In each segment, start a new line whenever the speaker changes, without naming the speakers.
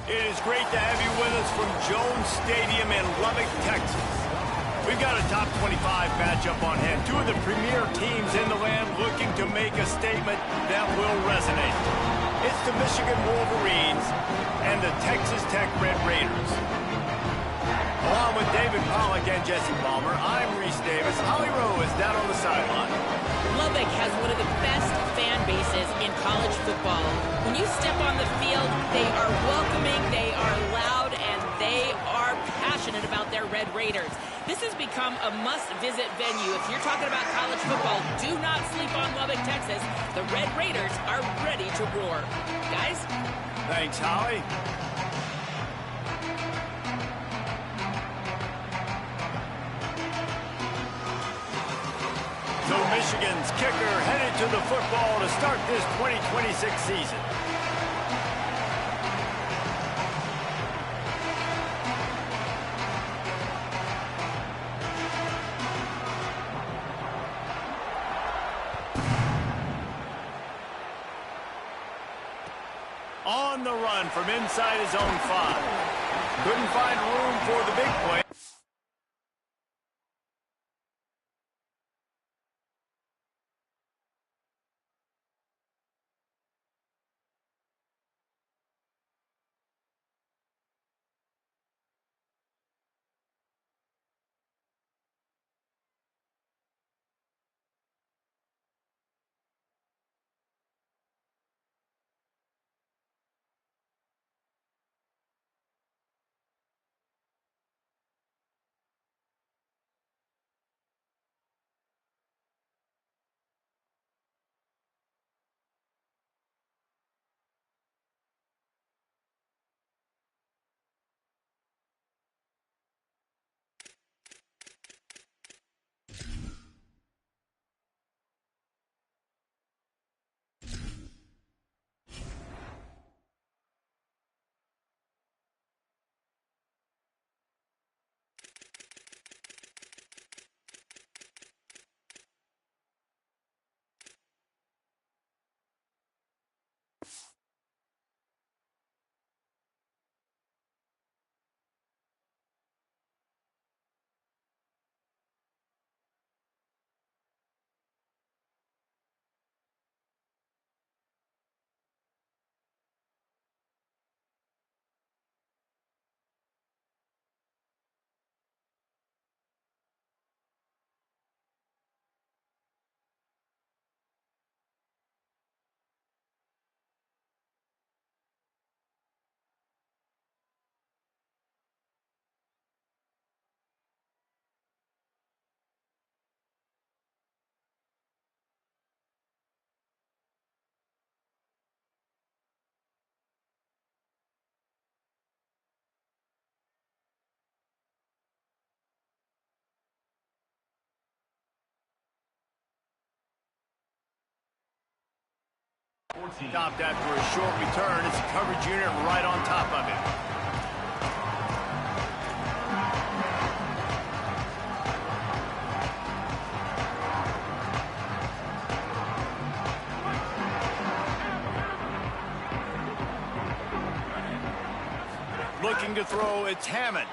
It is great to have you with us from Jones Stadium in Lubbock, Texas. We've got a top 25 matchup on hand. Two of the premier teams in the land looking to make a statement that will resonate. It's the Michigan Wolverines and the Texas Tech Red Raiders. Along with David Pollack and Jesse Palmer, I'm Reese Davis. Holly Rowe is down on the sideline.
Lubbock has one of the best fan bases in college football. When you step on the field, they are welcoming, they are loud, and they are passionate about their Red Raiders. This has become a must-visit venue. If you're talking about college football, do not sleep on Lubbock, Texas. The Red Raiders are ready to roar. Guys?
Thanks, Holly. So Michigan's kicker headed to the football to start this 2026 season. On the run from inside his own 5. Couldn't find room for the big play. Stopped after a short return. It's a coverage unit right on top of him. Looking to throw, it's Hammond.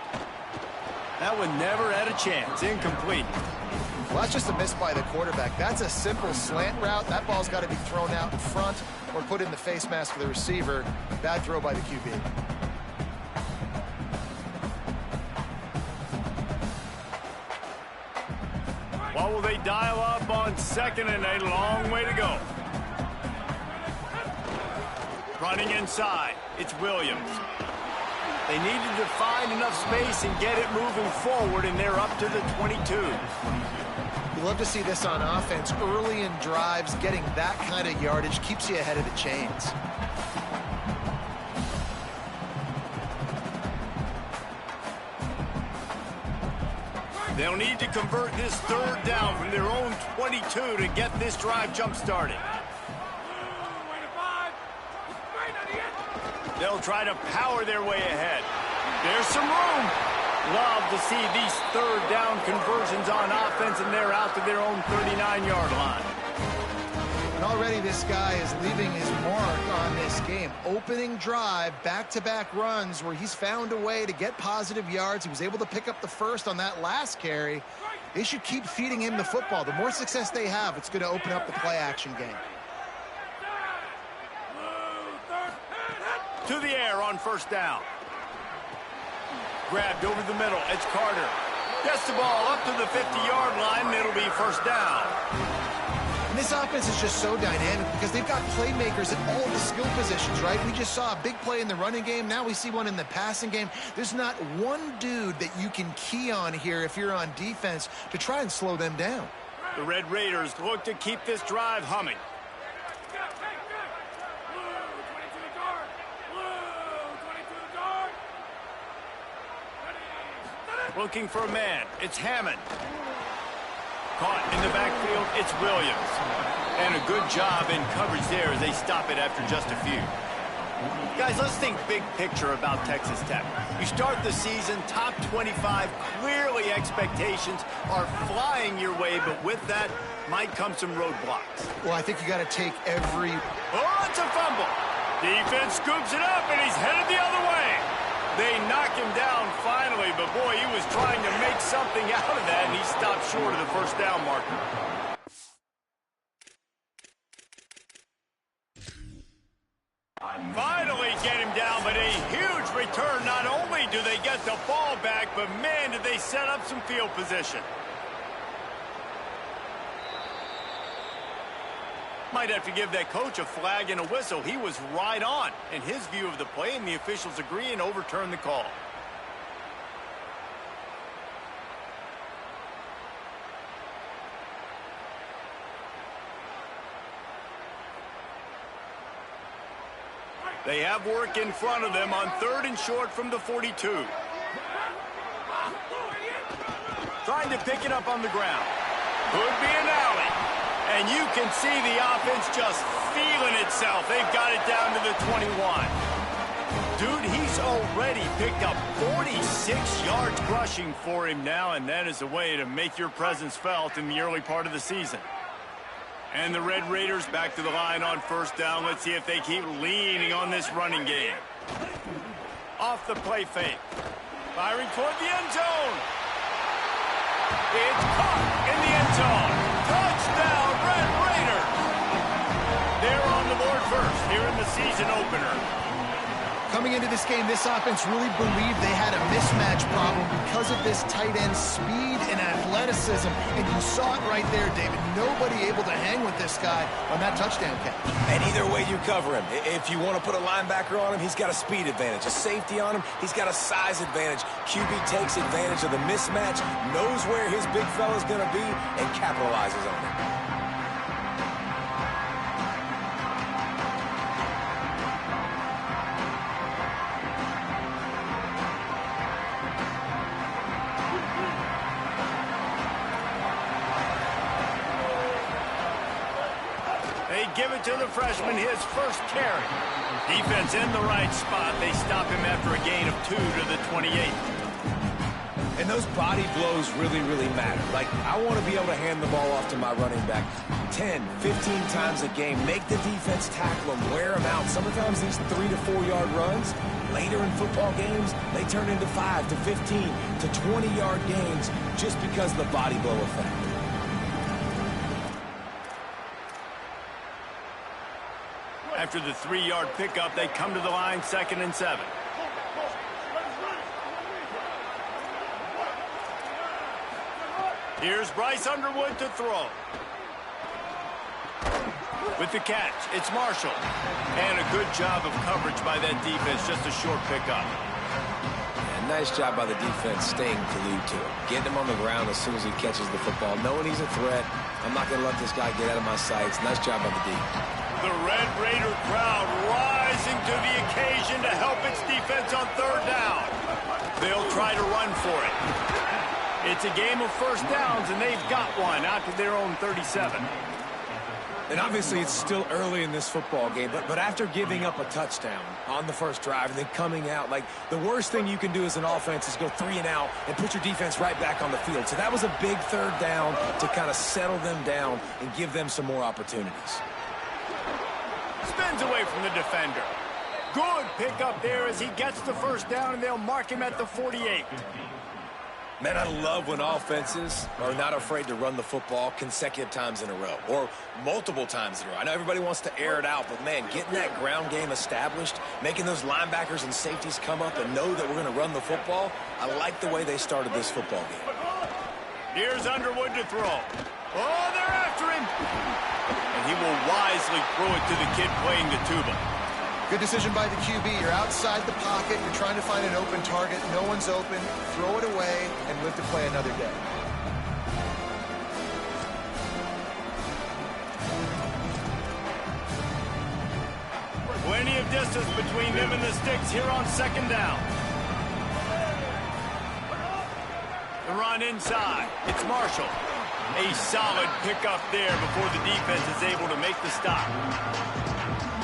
That one never had a chance. Incomplete.
Well, that's just a miss by the quarterback. That's a simple slant route. That ball's got to be thrown out in front or put in the face mask of the receiver. Bad throw by the QB.
What will they dial up on second and a long way to go? Running inside, it's Williams. They needed to find enough space and get it moving forward, and they're up to the 22.
You love to see this on offense. Early in drives, getting that kind of yardage keeps you ahead of the chains.
They'll need to convert this third down from their own 22 to get this drive jump-started. They'll try to power their way ahead. There's some room. Love to see these third down conversions on offense, and they're out to their own 39-yard line.
And already this guy is leaving his mark on this this game. Opening drive, back-to-back runs where he's found a way to get positive yards. He was able to pick up the first on that last carry. They should keep feeding him the football. The more success they have, it's going to open up the play-action game.
To the air on first down. Grabbed over the middle. It's Carter. Gets the ball up to the 50-yard line, and it'll be first down.
And this offense is just so dynamic because they've got playmakers at all the skill positions, right? We just saw a big play in the running game. Now we see one in the passing game. There's not one dude that you can key on here if you're on defense to try and slow them down.
The Red Raiders look to keep this drive humming. Looking for a man. It's Hammond. Caught in the backfield, it's Williams. And a good job in coverage there as they stop it after just a few. Guys, let's think big picture about Texas Tech. You start the season, top 25, clearly expectations are flying your way, but with that might come some roadblocks.
Well, I think you got to take every...
Oh, it's a fumble. Defense scoops it up, and he's headed the other way. They knock him down finally, but boy, he was trying to make something out of that, and he stopped short of the first down marker. Finally get him down, but a huge return. Not only do they get the ball back, but man, did they set up some field position. Might have to give that coach a flag and a whistle. He was right on in his view of the play, and the officials agree and overturn the call. They have work in front of them on 3rd and short from the 42. Trying to pick it up on the ground. Could be an alley. And you can see the offense just feeling itself. They've got it down to the 21. Dude, he's already picked up 46 yards rushing for him now, and that is a way to make your presence felt in the early part of the season. And the Red Raiders back to the line on first down. Let's see if they keep leaning on this running game. Off the play fake. Firing toward the end zone. It's caught in the end zone. Touchdown, Red Raiders! They're on the board first here in the season opener.
Coming into this game, this offense really believed they had a mismatch problem because of this tight end speed and athleticism. And you saw it right there, David. Nobody able to hang with this guy on that touchdown catch.
And either way you cover him. If you want to put a linebacker on him, he's got a speed advantage. A safety on him, he's got a size advantage. QB takes advantage of the mismatch, knows where his big fella's going to be, and capitalizes on it.
They give it to the freshman, his first carry. Defense in the right spot. They stop him after a gain of 2 to the 28.
And those body blows really, really matter. Like, I want to be able to hand the ball off to my running back 10, 15 times a game. Make the defense tackle him, wear him out. Sometimes these 3 to 4 yard runs, later in football games, they turn into 5 to 15 to 20 yard gains just because of the body blow effect.
After the 3-yard pickup, they come to the line, 2nd and 7. Here's Bryce Underwood to throw. With the catch, it's Marshall. And a good job of coverage by that defense, just a short pickup.
And nice job by the defense staying glued to him. Getting him on the ground as soon as he catches the football. Knowing he's a threat, I'm not going to let this guy get out of my sights. Nice job by the D.
The Red Raider crowd rising to the occasion to help its defense on 3rd down. They'll try to run for it. It's a game of first downs, and they've got one out to their own 37.
And obviously it's still early in this football game, but after giving up a touchdown on the first drive and then coming out, like, the worst thing you can do as an offense is go 3 and out and put your defense right back on the field. So that was a big 3rd down to kind of settle them down and give them some more opportunities.
Spin Runs away from the defender. Good pickup there as he gets the first down, and they'll mark him at the 48.
Man, I love when offenses are not afraid to run the football consecutive times in a row or multiple times in a row. I know everybody wants to air it out, but, man, getting that ground game established, making those linebackers and safeties come up and know that we're going to run the football, I like the way they started this football game.
Here's Underwood to throw. Oh, they're after him. And he will wisely throw it to the kid playing the tuba.
Good decision by the QB. You're outside the pocket. You're trying to find an open target. No one's open. Throw it away and live to play another day.
Plenty of distance between them and the sticks here on second down. The run inside. It's Marshall. A solid pickup there before the defense is able to make the stop.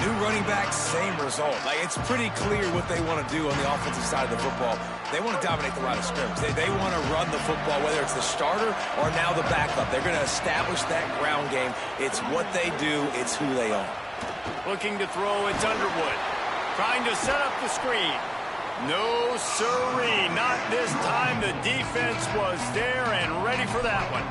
New running back, same result. Like, it's pretty clear what they want to do on the offensive side of the football. They want to dominate the line of scrimmage. They want to run the football, whether it's the starter or now the backup. They're going to establish that ground game. It's what they do. It's who they are.
Looking to throw, it's Underwood. Trying to set up the screen. No siree, not this time. The defense was there and ready for that one.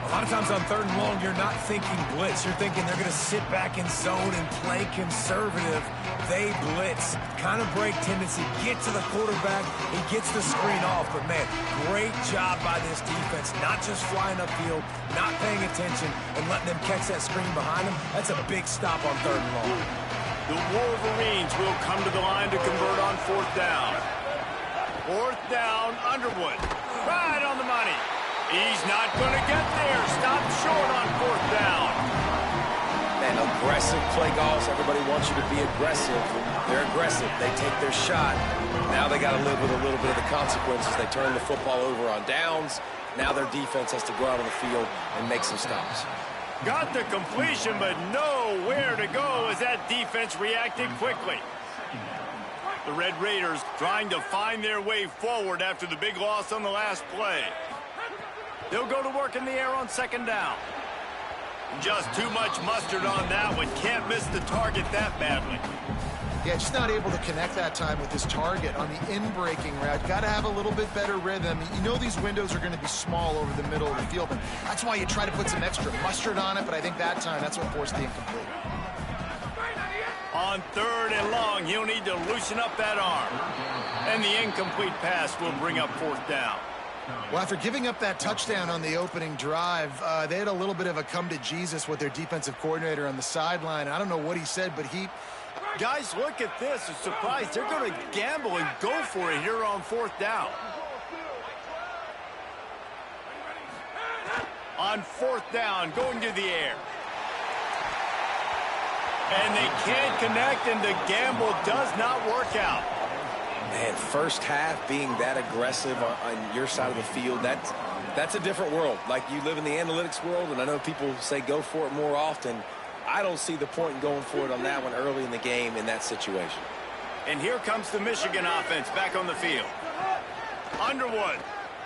A lot of times on third and long, you're not thinking blitz. You're thinking they're going to sit back in zone and play conservative. They blitz, kind of break tendency, get to the quarterback. He gets the screen off. But, man, great job by this defense. Not just flying upfield, not paying attention, and letting them catch that screen behind them. That's a big stop on third and long.
The Wolverines will come to the line to convert on fourth down. Fourth down, Underwood. Right on the money. He's not going to get there. Stopped short on fourth down.
And aggressive play calls. Everybody wants you to be aggressive. They're aggressive. They take their shot. Now they got to live with a little bit of the consequences. They turn the football over on downs. Now their defense has to go out on the field and make some stops.
Got the completion, but nowhere to go as that defense reacted quickly. The Red Raiders trying to find their way forward after the big loss on the last play. They'll go to work in the air on second down. Just too much mustard on that one. Can't miss the target that badly.
Yeah, just not able to connect that time with his target on the in-breaking route. Got to have a little bit better rhythm. You know these windows are going to be small over the middle of the field, but that's why you try to put some extra mustard on it, but I think that time that's what forced the incomplete.
On third and long, he'll need to loosen up that arm. And the incomplete pass will bring up fourth down.
Well, after giving up that touchdown on the opening drive, they had a little bit of a come to Jesus with their defensive coordinator on the sideline. I don't know what he said, but he...
Guys, look at this. I'm surprised. They're going to gamble and go for it here on fourth down. On fourth down, going to the air. And they can't connect, and the gamble does not work out.
Man, first half being that aggressive on your side of the field, that's a different world. Like, you live in the analytics world, and I know people say go for it more often. I don't see the point in going for it on that one early in the game in that situation.
And here comes the Michigan offense back on the field. Underwood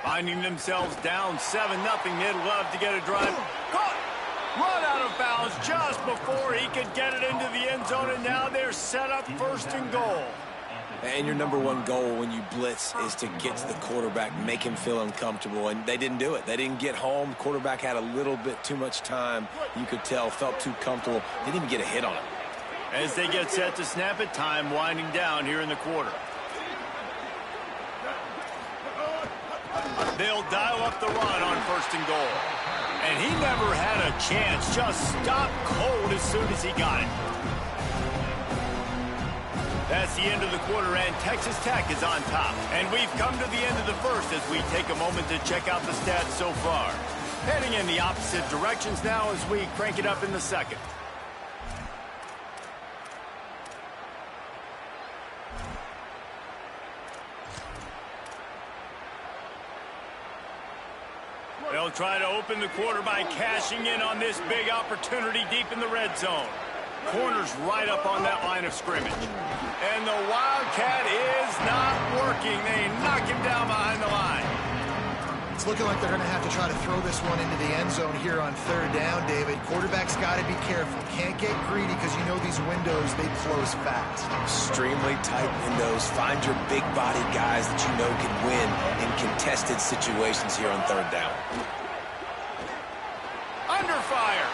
finding themselves down 7-0. They'd love to get a drive. Caught! Run out of bounds just before he could get it into the end zone, and now they're set up first and goal.
And your number one goal when you blitz is to get to the quarterback, make him feel uncomfortable. And they didn't do it. They didn't get home. Quarterback had a little bit too much time. You could tell, felt too comfortable. Didn't even get a hit on him.
As they get set to snap it, time winding down here in the quarter. They'll dial up the run on first and goal. And he never had a chance. Just stopped cold as soon as he got it. That's the end of the quarter, and Texas Tech is on top. And we've come to the end of the first as we take a moment to check out the stats so far. Heading in the opposite directions now as we crank it up in the second. They'll try to open the quarter by cashing in on this big opportunity deep in the red zone. Corner's right up on that line of scrimmage. And the Wildcat is not working. They knock him down behind the line.
It's looking like they're going to have to try to throw this one into the end zone here on third down, David. Quarterback's got to be careful. Can't get greedy because you know these windows, they close fast.
Extremely tight windows. Find your big body guys that you know can win in contested situations here on third down.
Under fire.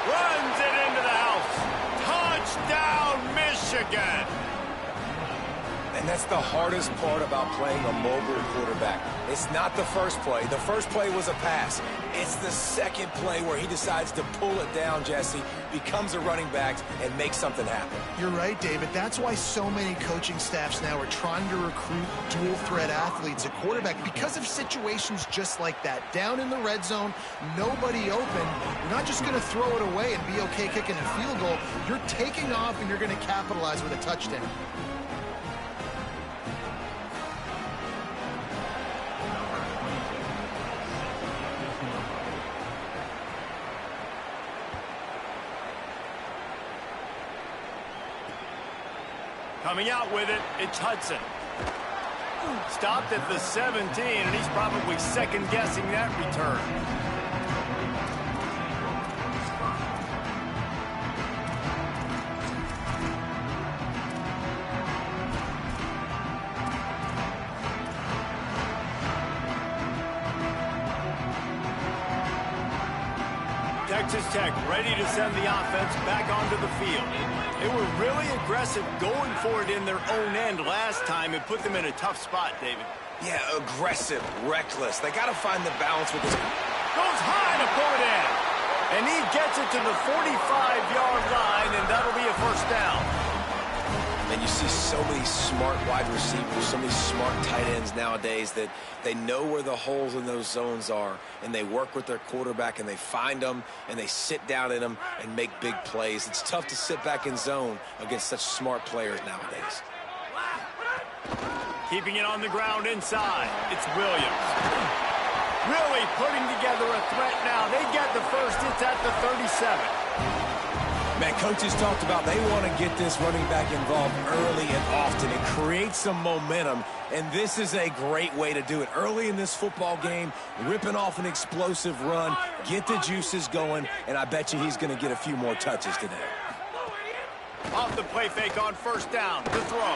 Runs it into the house. Touchdown, Michigan.
And that's the hardest part about playing a mobile quarterback. It's not the first play. The first play was a pass. It's the second play where he decides to pull it down, Jesse, becomes a running back, and makes something happen.
You're right, David. That's why so many coaching staffs now are trying to recruit dual-threat athletes at quarterback because of situations just like that. Down in the red zone, nobody open. You're not just going to throw it away and be okay kicking a field goal. You're taking off, and you're going to capitalize with a touchdown.
Coming out with it, it's Hudson. Stopped at the 17, and he's probably second-guessing that return. Texas Tech ready to send the offense back onto the field. They were really aggressive going for it in their own end last time. It put them in a tough spot, David.
Yeah, aggressive, reckless. They got to find the balance with this.
Goes high to pull it in. And he gets it to the 45-yard line, and that'll be a first down.
And you see so many smart wide receivers, so many smart tight ends nowadays that they know where the holes in those zones are, and they work with their quarterback, and they find them, and they sit down in them and make big plays. It's tough to sit back in zone against such smart players nowadays.
Keeping it on the ground inside. It's Williams. Really putting together a threat now. They get the first. It's at the 37.
Man, coaches talked about they want to get this running back involved early and often and create some momentum, and this is a great way to do it. Early in this football game, ripping off an explosive run, get the juices going, and I bet you he's going to get a few more touches today.
Off the play fake on first down. The throw.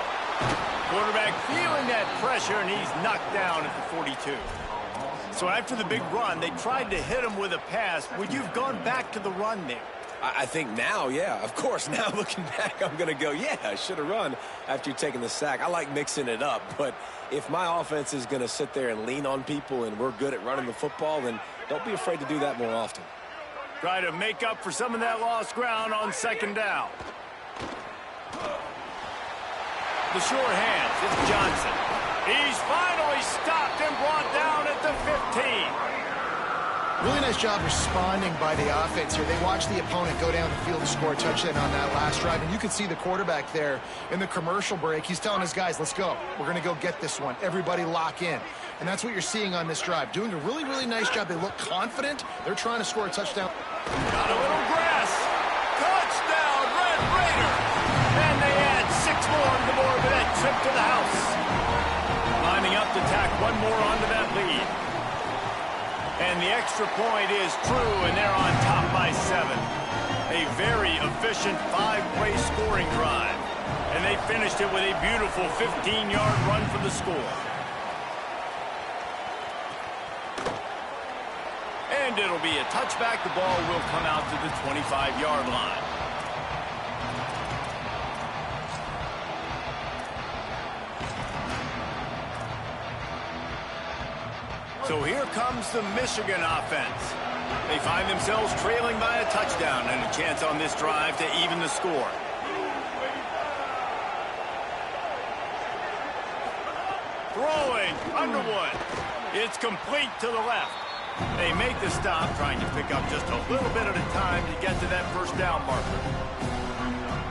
Quarterback feeling that pressure, and he's knocked down at the 42. So after the big run, they tried to hit him with a pass. Would you have gone back to the run there?
I think now, yeah, of course. Now looking back, I'm going to go, yeah, I should have run after taking the sack. I like mixing it up, but if my offense is going to sit there and lean on people and we're good at running the football, then don't be afraid to do that more often.
Try to make up for some of that lost ground on second down. The sure hands, it's Johnson. He's finally stopped and brought down at the 15.
Really nice job responding by the offense here. They watched the opponent go down the field to score a touchdown on that last drive, and you could see the quarterback there in the commercial break. He's telling his guys, let's go. We're going to go get this one. Everybody lock in. And that's what you're seeing on this drive. Doing a really, really nice job. They look confident. They're trying to score a touchdown.
Got a little grass. Touchdown, Red Raiders. And they add 6 more on the board with that trip to the house. Lining up to tack one more onto that lead. And the extra point is true, and they're on top by 7. A very efficient 5-play scoring drive. And they finished it with a beautiful 15-yard run for the score. And it'll be a touchback. The ball will come out to the 25-yard line. So here comes the Michigan offense. They find themselves trailing by a touchdown and a chance on this drive to even the score. Throwing, Underwood. It's complete to the left. They make the stop, trying to pick up just a little bit at a time to get to that first down marker.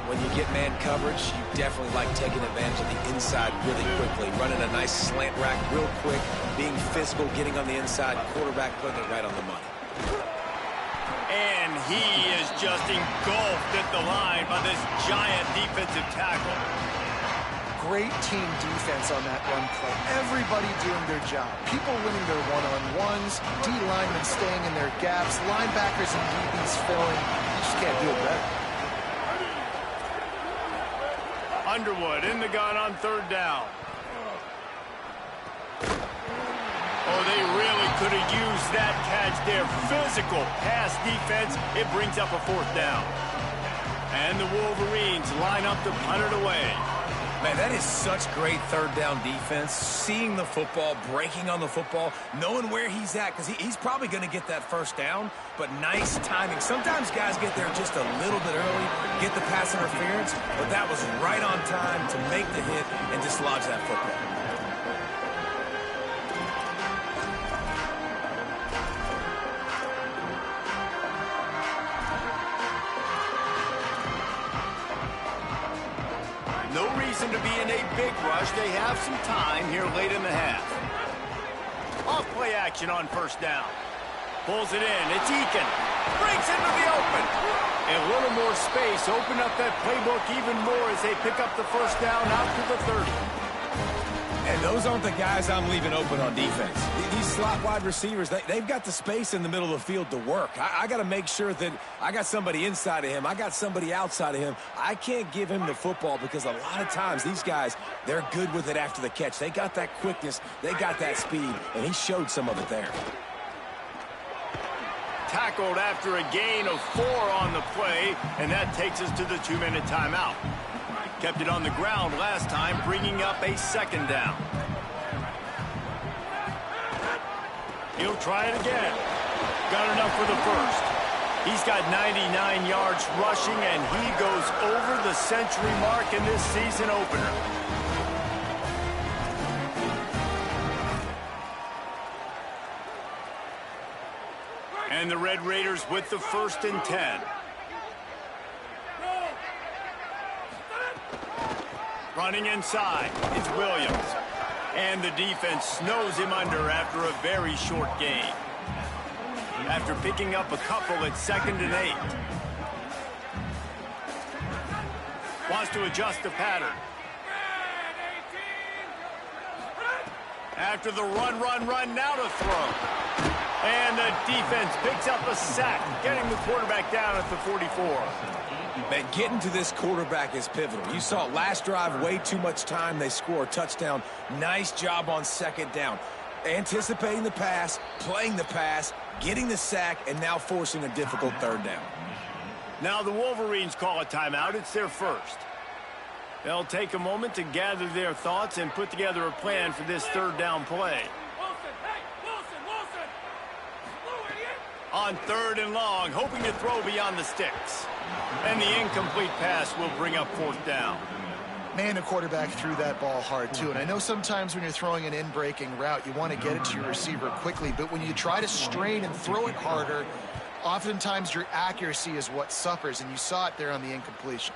When you get man coverage, you definitely like taking advantage of the inside really quickly. Running a nice slant rack real quick, being physical, getting on the inside, quarterback putting it right on the money.
And he is just engulfed at the line by this giant defensive tackle.
great team defense on that run play. Everybody doing their job. People winning their one-on-ones, D linemen staying in their gaps, linebackers and DBs filling. You just can't do it better.
Underwood in the gun on third down. Oh, they really could have used that catch there. Physical pass defense. It brings up a fourth down. And the Wolverines line up to punt it away.
Man, that is such great third down defense. Seeing the football, breaking on the football, knowing where he's at, because he's probably going to get that first down, but nice timing. Sometimes guys get there just a little bit early, get the pass interference, but that was right on time to make the hit and dislodge that football.
No reason to be in a big rush. They have some time here late in the half. Off play action on first down. Pulls it in. It's Eakin. Breaks into the open. A little more space. Open up that playbook even more as they pick up the first down out to the 30.
And those aren't the guys I'm leaving open on defense. These slot wide receivers, they've got the space in the middle of the field to work. I got to make sure that I got somebody inside of him. I got somebody outside of him. I can't give him the football because a lot of times these guys, they're good with it after the catch. They got that quickness. They got that speed, and he showed some of it there.
Tackled after a gain of 4 on the play, and that takes us to the 2-minute timeout. Kept it on the ground last time, bringing up a second down. He'll try it again. Got enough for the first. He's got 99 yards rushing, and he goes over the century mark in this season opener. And the Red Raiders with the 1st and 10. Running inside is Williams. And the defense snows him under after a very short gain. After picking up a couple at 2nd and 8. Wants to adjust the pattern. After the run, now to throw. And the defense picks up a sack, getting the quarterback down at the 44.
Man, getting to this quarterback is pivotal. You saw last drive, way too much time. They score a touchdown. Nice job on 2nd down. Anticipating the pass, playing the pass, getting the sack, and now forcing a difficult 3rd down.
Now the Wolverines call a timeout. It's their first. They'll take a moment to gather their thoughts and put together a plan for this 3rd down play. On 3rd and long, hoping to throw beyond the sticks. And the incomplete pass will bring up 4th down.
Man, the quarterback threw that ball hard, too. And I know sometimes when you're throwing an in-breaking route, you want to get it to your receiver quickly. But when you try to strain and throw it harder, oftentimes your accuracy is what suffers. And you saw it there on the incompletion.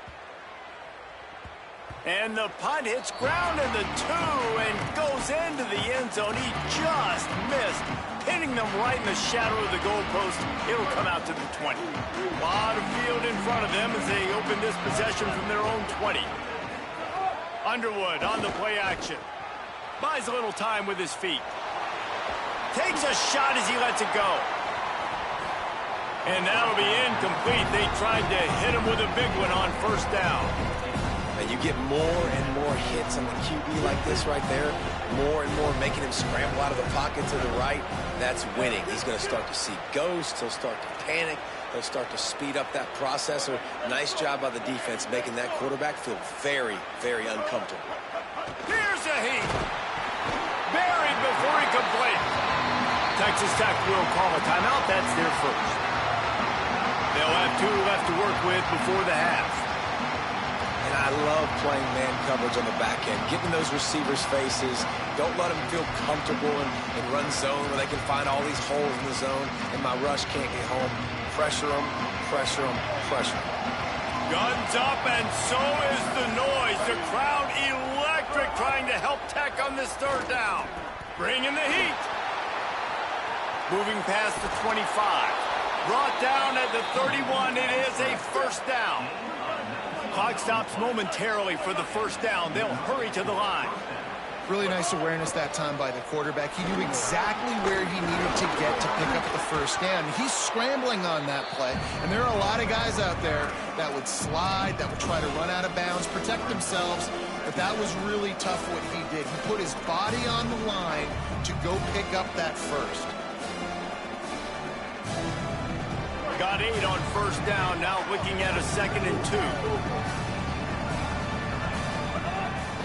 And the punt hits ground in the 2 and goes into the end zone. He just missed, hitting them right in the shadow of the goalpost. It'll come out to the 20. A lot of field in front of them as they open this possession from their own 20. Underwood on the play action. Buys a little time with his feet. Takes a shot as he lets it go. And that'll be incomplete. They tried to hit him with a big one on 1st down.
And you get more and more hits on the QB like this right there. More and more making him scramble out of the pocket to the right. That's winning. He's going to start to see ghosts. He'll start to panic. He'll start to speed up that process. So nice job by the defense making that quarterback feel very, very uncomfortable.
Here's a heat. Buried before he could blink. Texas Tech will call a timeout. That's their first. They'll have 2 left to work with before the half.
And I love playing man coverage on the back end, getting those receivers' faces. Don't let them feel comfortable and run zone where they can find all these holes in the zone, and my rush can't get home. Pressure them, pressure them, pressure them.
Guns up, and so is the noise. The crowd electric trying to help Tech on this 3rd down. Bringing the heat. Moving past the 25. Brought down at the 31. It is a 1st down. Clock stops momentarily for the first down. They'll hurry to the line.
Really nice awareness that time by the quarterback. He knew exactly where he needed to get to pick up the first down. He's scrambling on that play, and there are a lot of guys out there that would slide, that would try to run out of bounds, protect themselves, but that was really tough what he did. He put his body on the line to go pick up that first.
Got 8 on first down, now looking at a 2nd and 2.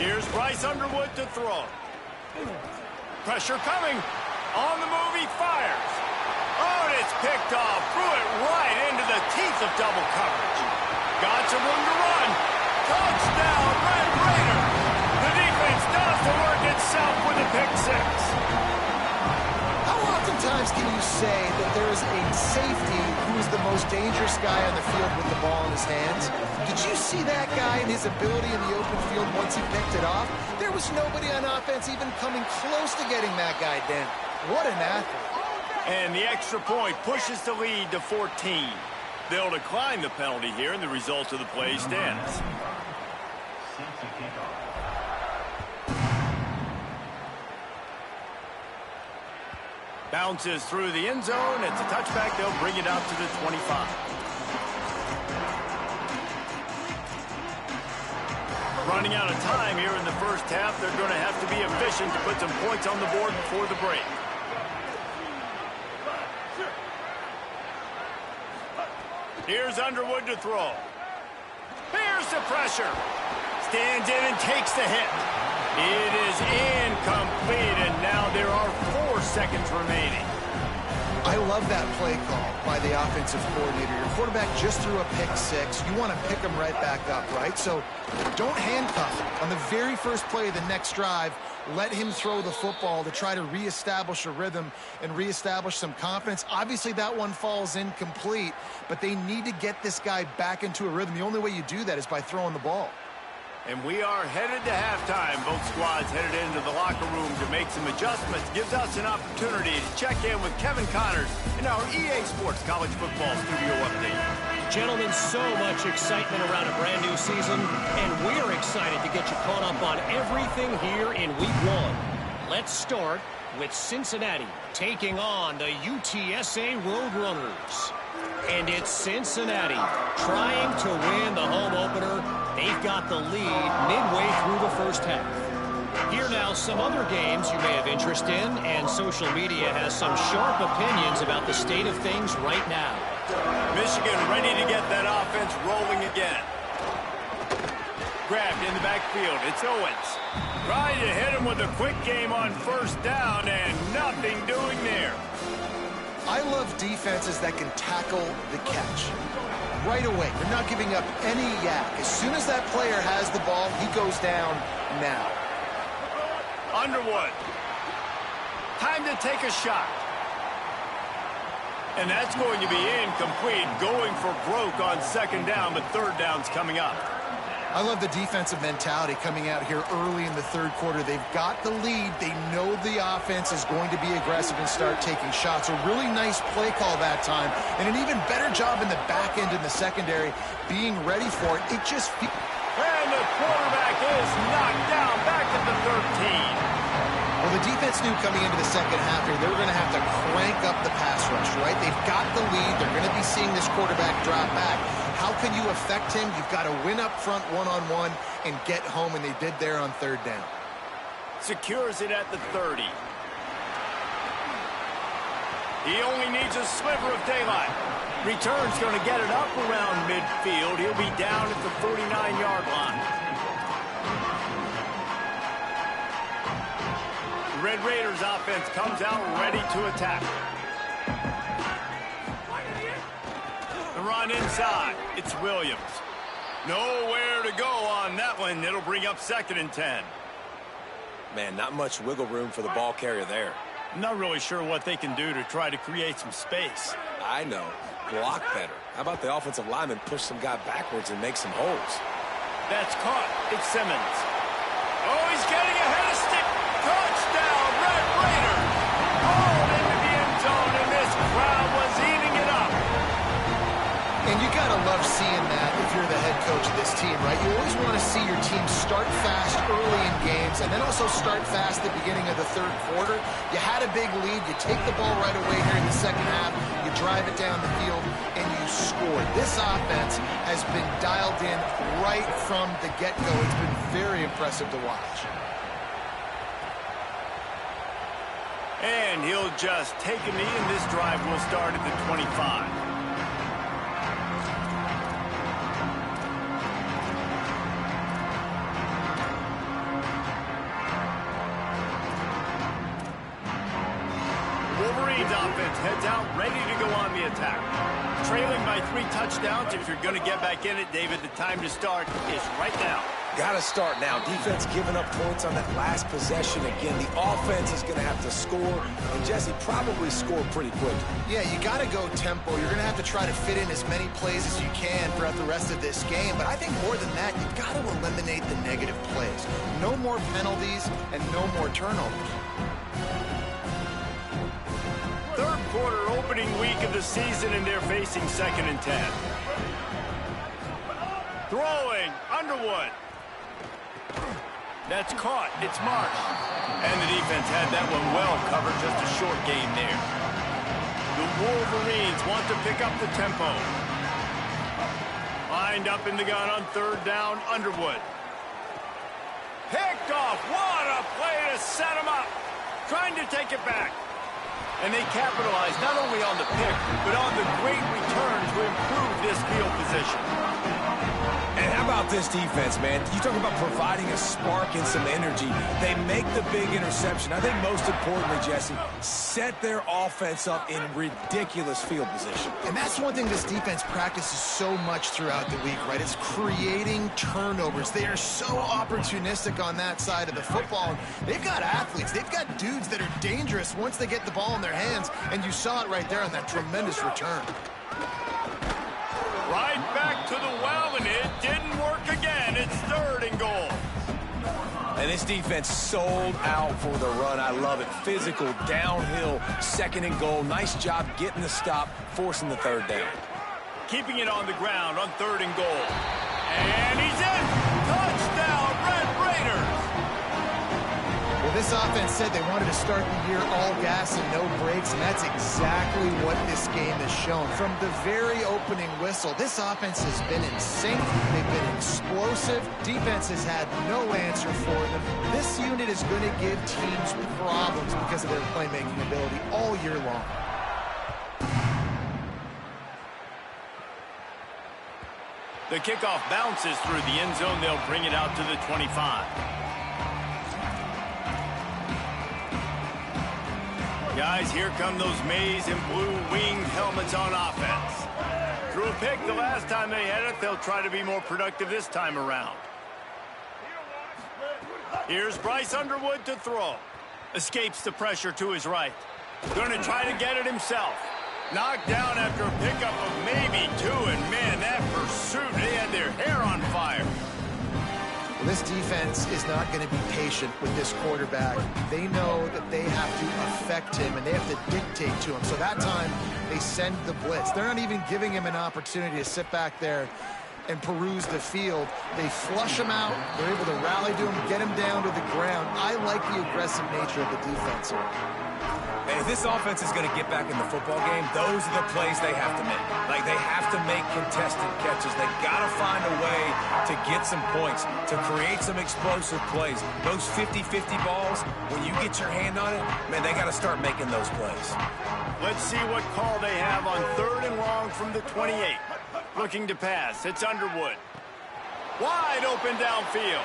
Here's Bryce Underwood to throw. Pressure coming. On the move, he fires. Oh, and it's picked off. Threw it right into the teeth of double coverage. Got some room to run. Touchdown, Red Raider. The defense does the work itself with a pick 6.
How oftentimes can you say that there is a safety who is the most dangerous guy on the field with the ball in his hands? Did you see that guy and his ability in the open field once he picked it off? There was nobody on offense even coming close to getting that guy down. What an athlete.
And the extra point pushes the lead to 14. They'll decline the penalty here, and the result of the play stands. Bounces through the end zone. It's a touchback. They'll bring it out to the 25. Running out of time here in the first half. They're going to have to be efficient to put some points on the board before the break. Here's Underwood to throw. Here's the pressure. Stands in and takes the hit. It is incomplete, and now there are 4 seconds remaining.
I love that play call by the offensive coordinator. Your quarterback just threw a pick 6. You want to pick him right back up, right? So don't handcuff him. On the very first play of the next drive, let him throw the football to try to reestablish a rhythm and reestablish some confidence. Obviously, that one falls incomplete, but they need to get this guy back into a rhythm. The only way you do that is by throwing the ball.
And we are headed to halftime. Both squads headed into the locker room to make some adjustments. Gives us an opportunity to check in with Kevin Connors in our EA Sports College Football Studio Update.
Gentlemen, so much excitement around a brand new season, and we're excited to get you caught up on everything here in Week 1. Let's start with Cincinnati taking on the UTSA Roadrunners. And it's Cincinnati trying to win the home opener. They've got the lead midway through the first half. Here now some other games you may have interest in, and social media has some sharp opinions about the state of things right now.
Michigan ready to get that offense rolling again. Grabbed in the backfield. It's Owens. Trying to hit him with a quick game on first down, and nothing doing there.
I love defenses that can tackle the catch right away. They're not giving up any yak. As soon as that player has the ball, he goes down now.
Underwood. Time to take a shot. And that's going to be incomplete. Going for broke on second down, but third down's coming up.
I love the defensive mentality coming out here early in the third quarter. They've got the lead. They know the offense is going to be aggressive and start taking shots. A really nice play call that time, and an even better job in the back end in the secondary being ready for it. It just...
And the quarterback is knocked down back at the 13.
Well, the defense knew coming into the second half here, they were going to have to crank up the pass rush, right? They've got the lead. They're going to be seeing this quarterback drop back. How can you affect him? You've got to win up front one-on-one and get home, and they did there on third down.
Secures it at the 30. He only needs a sliver of daylight. Return's going to get it up around midfield. He'll be down at the 49-yard line. Red Raiders offense comes out ready to attack. The run inside. It's Williams. Nowhere to go on that one. It'll bring up 2nd and 10.
Man, not much wiggle room for the ball carrier there.
I'm not really sure what they can do to try to create some space.
I know. Block better. How about the offensive lineman push some guy backwards and make some holes?
That's caught. It's Simmons. Oh, he's getting ahead of stick. Touchdown, Red Raider. Hauled into the end zone, and this crowd was eating it up.
And you got to love seeing that if you're the head coach of this team, right? You always want to see your team start fast early in games and then also start fast at the beginning of the third quarter. You had a big lead. You take the ball right away here in the second half. You drive it down the field, and you score. This offense has been dialed in right from the get-go. It's been very impressive to watch.
And he'll just take a knee, and this drive will start at the 25. Wolverines offense heads out, ready to go on the attack. Trailing by 3 touchdowns. If you're going to get back in it, David, the time to start is right now.
Got to start now. Defense giving up points on that last possession. Again, the offense is going to have to score, and Jesse probably score pretty quick.
Yeah, you got to go tempo. You're going to have to try to fit in as many plays as you can throughout the rest of this game. But I think more than that, you've got to eliminate the negative plays. No more penalties and no more turnovers.
Third quarter opening week of the season, and they're facing 2nd and 10. Throwing, Underwood. That's caught. It's Marsh. And the defense had that one well covered. Just a short gain there. The Wolverines want to pick up the tempo. Lined up in the gun on 3rd down, Underwood. Picked off. What a play to set him up. Trying to take it back. And they capitalize not only on the pick, but on the great return to improve this field position.
And how about this defense, man? You talk about providing a spark and some energy. They make the big interception. I think most importantly, Jesse, set their offense up in ridiculous field position.
And that's one thing this defense practices so much throughout the week, right? It's creating turnovers. They are so opportunistic on that side of the football. They've got athletes. They've got dudes that are dangerous once they get the ball in their hands, and you saw it right there on that tremendous return.
Right back to the well, and it didn't work again. It's 3rd and goal.
And this defense sold out for the run. I love it. Physical, downhill, 2nd and goal. Nice job getting the stop, forcing the 3rd down.
Keeping it on the ground on 3rd and goal. And he's in. Touchdown, Red Raiders.
Well, this offense said they wanted to start the year all gas and no brakes, and that's exactly what this game has shown. From the very opening whistle, this offense has been in sync. They've been explosive. Defense has had no answer for them. This unit is going to give teams problems because of their playmaking ability all year long.
The kickoff bounces through the end zone. They'll bring it out to the 25. Guys, here come those maize and blue winged helmets on offense. Threw a pick the last time they had it. They'll try to be more productive this time around. Here's Bryce Underwood to throw. Escapes the pressure to his right. Going to try to get it himself. Knocked down after a pickup of maybe 2, and man, that pursuit, they had their hair on fire.
Well, this defense is not going to be patient with this quarterback. They know that they have to affect him, and they have to dictate to him. So that time, they send the blitz. They're not even giving him an opportunity to sit back there and peruse the field. They flush him out. They're able to rally to him, get him down to the ground. I like the aggressive nature of the defense here.
And if this offense is going to get back in the football game, those are the plays they have to make. Like, they have to make contested catches. They got to find a way to get some points, to create some explosive plays. Those 50-50 balls, when you get your hand on it, man, they got to start making those plays.
Let's see what call they have on 3rd and long from the 28. Looking to pass. It's Underwood. Wide open downfield.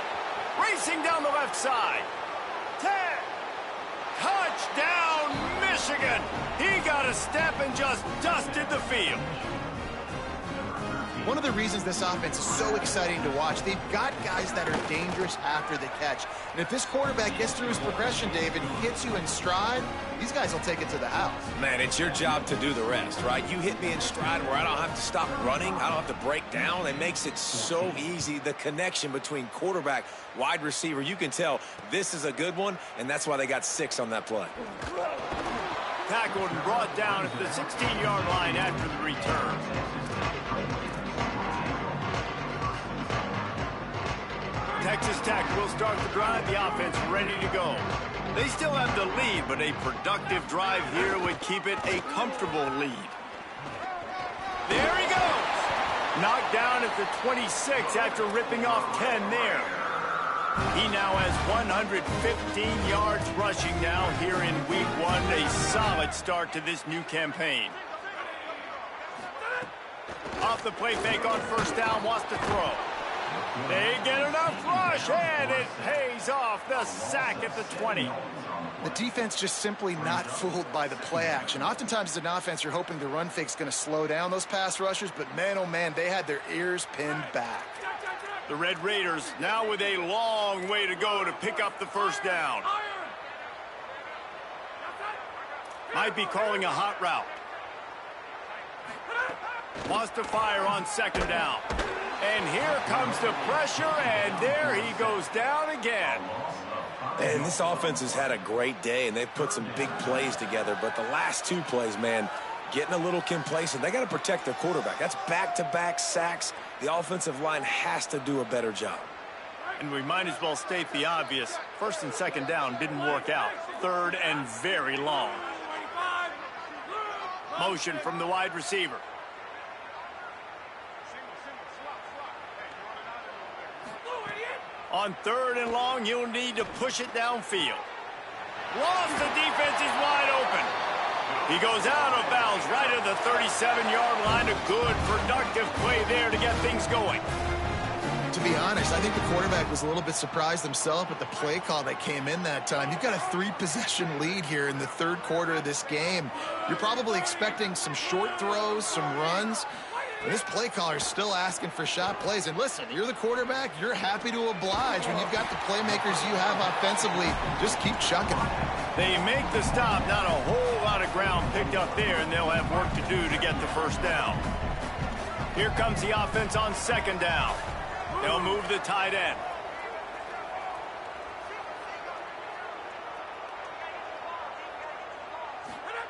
Racing down the left side. 10. Touchdown, Michigan. He got a step and just dusted the field.
One of the reasons this offense is so exciting to watch, they've got guys that are dangerous after the catch. And if this quarterback gets through his progression, David, hits you in stride, these guys will take it to the house.
Man, it's your job to do the rest, right? You hit me in stride where I don't have to stop running. I don't have to break down. It makes it so easy, the connection between quarterback, wide receiver. You can tell this is a good one, and that's why they got 6 on that play.
Tackled and brought down at the 16-yard line after the return. Texas Tech will start the drive. The offense ready to go. They still have the lead, but a productive drive here would keep it a comfortable lead. There he goes. Knocked down at the 26 after ripping off 10 there. He now has 115 yards rushing now here in week 1. A solid start to this new campaign. Off the play fake on first down, wants to throw. They get enough rush, and it pays off. The sack at the 20.
The defense just simply not fooled by the play action. Oftentimes as an offense, you're hoping the run fake's going to slow down those pass rushers, but man, oh man, they had their ears pinned back.
The Red Raiders now with a long way to go to pick up the first down. Might be calling a hot route. Wants to fire on second down. And here comes the pressure, and there he goes down again.
And this offense has had a great day, and they've put some big plays together. But the last 2 plays, man, getting a little complacent. They got to protect their quarterback. That's back-to-back sacks. The offensive line has to do a better job.
And we might as well state the obvious. First and second down didn't work out. Third and very long. Motion from the wide receiver. On third and long, you'll need to push it downfield. Lost, the defense is wide open. He goes out of bounds right at the 37-yard line. A good, productive play there to get things going.
To be honest, I think the quarterback was a little bit surprised himself at the play call that came in that time. You've got a 3-possession lead here in the third quarter of this game. You're probably expecting some short throws, some runs. And this play caller is still asking for shot plays. And listen, you're the quarterback. You're happy to oblige when you've got the playmakers you have offensively. Just keep chucking them.
They make the stop. Not a whole lot of ground picked up there, and they'll have work to do to get the first down. Here comes the offense on second down. They'll move the tight end.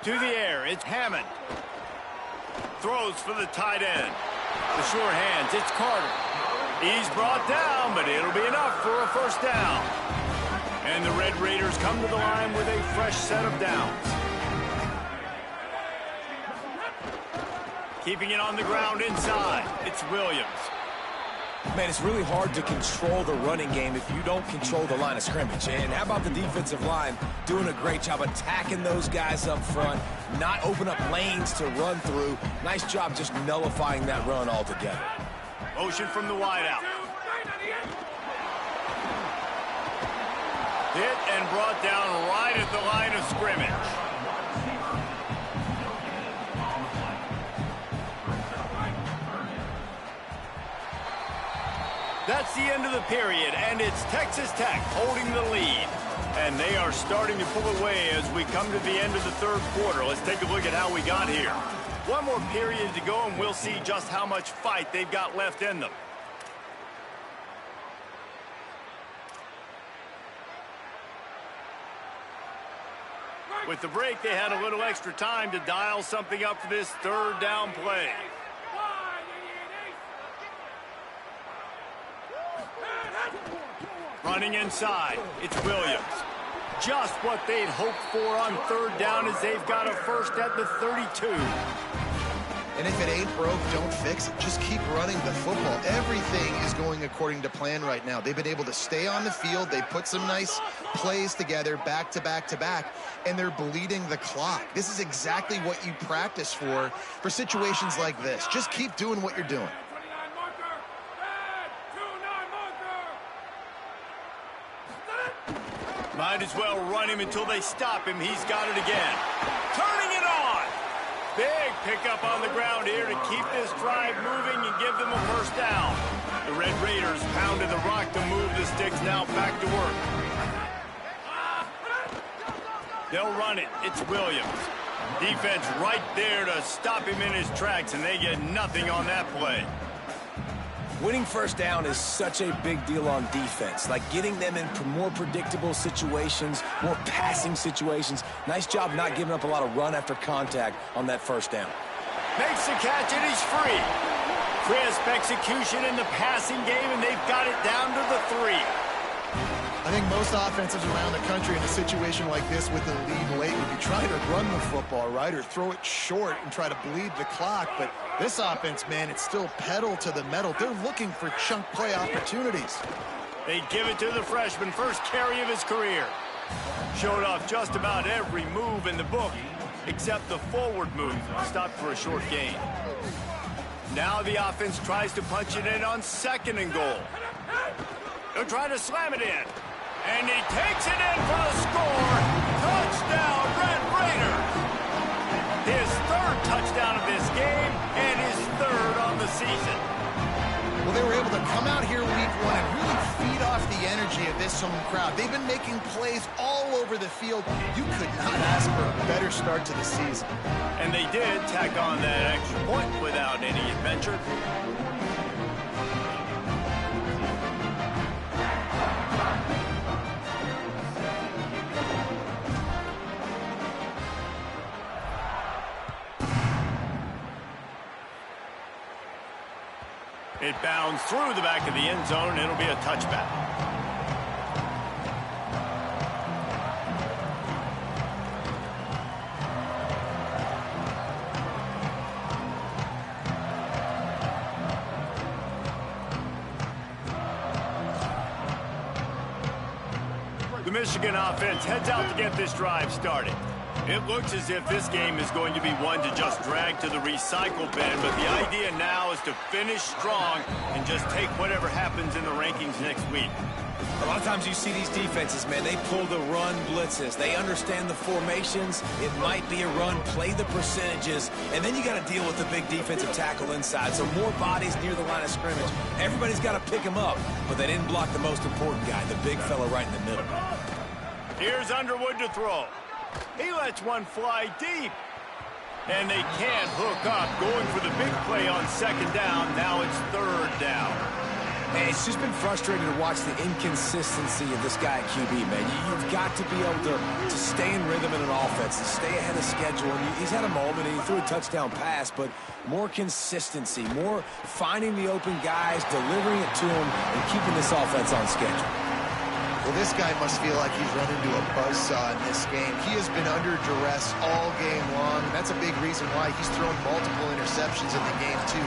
To the air, it's Hammond. Throws for the tight end. The sure hands, it's Carter. He's brought down, but it'll be enough for a first down. And the Red Raiders come to the line with a fresh set of downs. Keeping it on the ground inside, it's Williams.
Man, it's really hard to control the running game if you don't control the line of scrimmage. And how about the defensive line doing a great job attacking those guys up front, not open up lanes to run through. Nice job just nullifying that run altogether.
Motion from the wideout. Hit and brought down right at the line of scrimmage. That's the end of the period, and it's Texas Tech holding the lead. And they are starting to pull away as we come to the end of the third quarter. Let's take a look at how we got here. One more period to go, and we'll see just how much fight they've got left in them. With the break, they had a little extra time to dial something up for this third down play. Running inside, it's Williams. Just what they'd hoped for on third down as they've got a first at the 32.
And if it ain't broke, don't fix it. Just keep running the football. Everything is going according to plan right now. They've been able to stay on the field. They put some nice plays together back to back to back, and they're bleeding the clock. This is exactly what you practice for situations like this. Just keep doing what you're doing.
Might as well run him until they stop him. He's got it again. Turning it on. Big pickup on the ground here to keep this drive moving and give them a first down. The Red Raiders pounded the rock to move the sticks, now back to work. They'll run it. It's Williams. Defense right there to stop him in his tracks, and they get nothing on that play.
Winning first down is such a big deal on defense, like getting them in more predictable situations, more passing situations. Nice job not giving up a lot of run after contact on that first down.
Makes the catch, and he's free. Crisp execution in the passing game, and they they've got it down to the 3.
I think most offenses around the country in a situation like this with the lead late would be trying to run the football, right, or throw it short and try to bleed the clock. But this offense, man, it's still pedal to the metal. They're looking for chunk play opportunities.
They give it to the freshman, first carry of his career. Showed off just about every move in the book, except the forward move, stopped for a short gain. Now the offense tries to punch it in on 2nd and goal. They're trying to slam it in. And he takes it in for the score. Touchdown, Red Raiders. His 3rd touchdown of this game and his 3rd on the season.
Well, they were able to come out here week 1 and really feed off the energy of this home crowd. They've been making plays all over the field. You could not ask for a better start to the season.
And they did tack on that extra point without any adventure. It bounds through the back of the end zone, and it'll be a touchback. The Michigan offense heads out to get this drive started. It looks as if this game is going to be one to just drag to the recycle bin, but the idea now is to finish strong and just take whatever happens in the rankings next week.
A lot of times you see these defenses, man, they pull the run blitzes. They understand the formations. It might be a run, play the percentages, and then you got to deal with the big defensive tackle inside. So more bodies near the line of scrimmage. Everybody's got to pick him up, but they didn't block the most important guy, the big fella right in the middle.
Here's Underwood to throw. He lets one fly deep. And they can't hook up, going for the big play on 2nd down. Now it's 3rd down.
Hey, it's just been frustrating to watch the inconsistency of this guy at QB, man. You've got to be able to stay in rhythm in an offense and stay ahead of schedule. And he's had a moment, and he threw a touchdown pass, but more consistency, more finding the open guys, delivering it to him, and keeping this offense on schedule.
Well, this guy must feel like he's run into a buzzsaw in this game. He has been under duress all game long, and that's a big reason why he's thrown multiple interceptions in the game, too.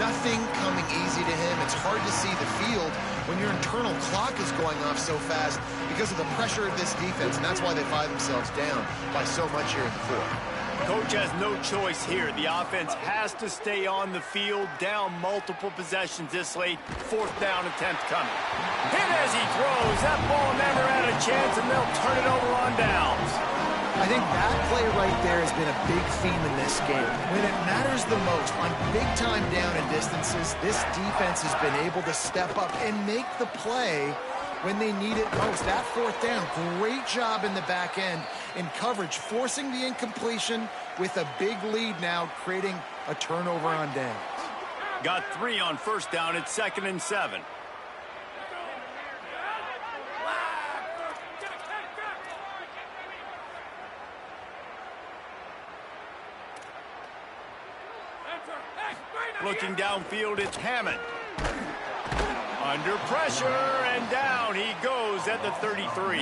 Nothing coming easy to him. It's hard to see the field when your internal clock is going off so fast because of the pressure of this defense, and that's why they find themselves down by so much here in the 4th.
Coach has no choice here. The offense has to stay on the field, down multiple possessions this late. 4th down attempt coming. Hit as he throws. That ball never had a chance, and they'll turn it over on downs.
I think that play right there has been a big theme in this game. When it matters the most, on big-time down and distances, this defense has been able to step up and make the play when they need it most. That 4th down, great job in the back end in coverage, forcing the incompletion with a big lead now, creating a turnover on downs.
Got 3 on 1st down. It's 2nd and 7. Looking downfield, it's Hammond. Under pressure, and down he goes at the 33.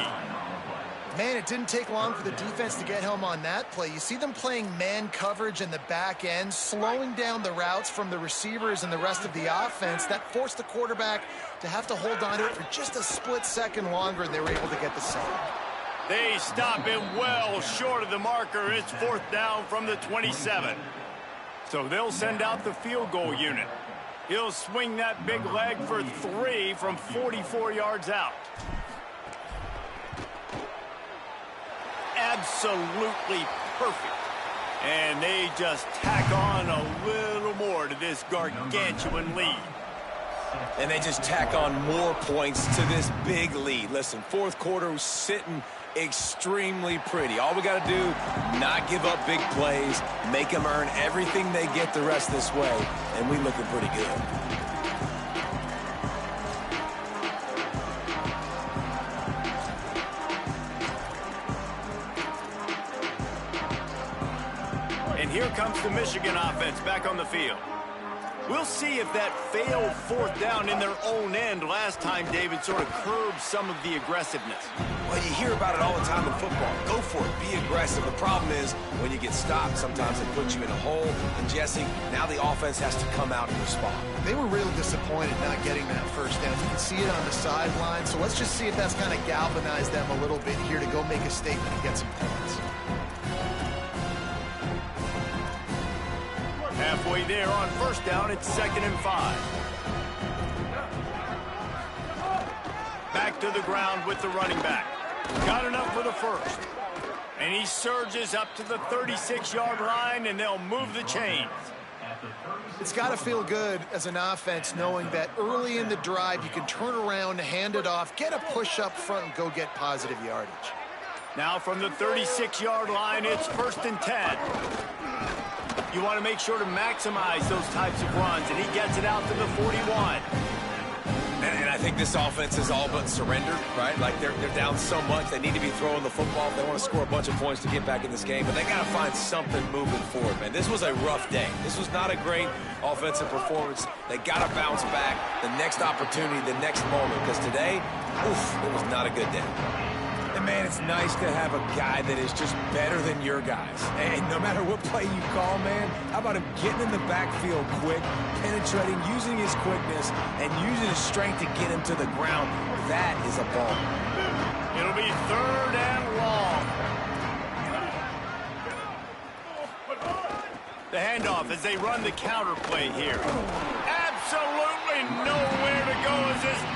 Man, it didn't take long for the defense to get home on that play. You see them playing man coverage in the back end, slowing down the routes from the receivers and the rest of the offense. That forced the quarterback to have to hold on to it for just a split second longer, and they were able to get the sack.
They stop him well short of the marker. It's 4th down from the 27. So they'll send out the field goal unit. He'll swing that big leg for 3 from 44 yards out. Absolutely perfect. And they just tack on a little more to this gargantuan lead.
And they just tack on more points to this big lead. Listen, 4th quarter was sitting extremely pretty. All we got to do, not give up big plays, make them earn everything they get the rest of this way, and we looking pretty good. And here comes the Michigan offense back on the field.
We'll see if that failed fourth down in their own end last time, David, sort of curbed some of the aggressiveness.
Well, you hear about it all the time in football. Go for it. Be aggressive. The problem is when you get stopped, sometimes it puts you in a hole. And, Jesse, now the offense has to come out and respond.
They were real disappointed not getting that first down. You can see it on the sideline. So let's just see if that's kind of galvanized them a little bit here to go make a statement and get some points.
Halfway there on first down, it's 2nd and 5. Back to the ground with the running back. Got enough for the first. And he surges up to the 36-yard line, and they'll move the chains.
It's got to feel good as an offense knowing that early in the drive you can turn around, hand it off, get a push up front, and go get positive yardage.
Now from the 36-yard line, it's 1st and 10. You want to make sure to maximize those types of runs, and he gets it out to the 41.
And I think this offense is all but surrendered, right? Like they're down so much, they need to be throwing the football if they want to score a bunch of points to get back in this game. But they got to find something moving forward, man. This was a rough day. This was not a great offensive performance. They got to bounce back the next opportunity, the next moment, because today, oof, it was not a good day. And, man, it's nice to have a guy that is just better than your guys. And no matter what play you call, man, how about him getting in the backfield quick, penetrating, using his quickness, and using his strength to get him to the ground? That is a ball.
It'll be 3rd and long. The handoff as they run the counter play here. Absolutely nowhere to go as this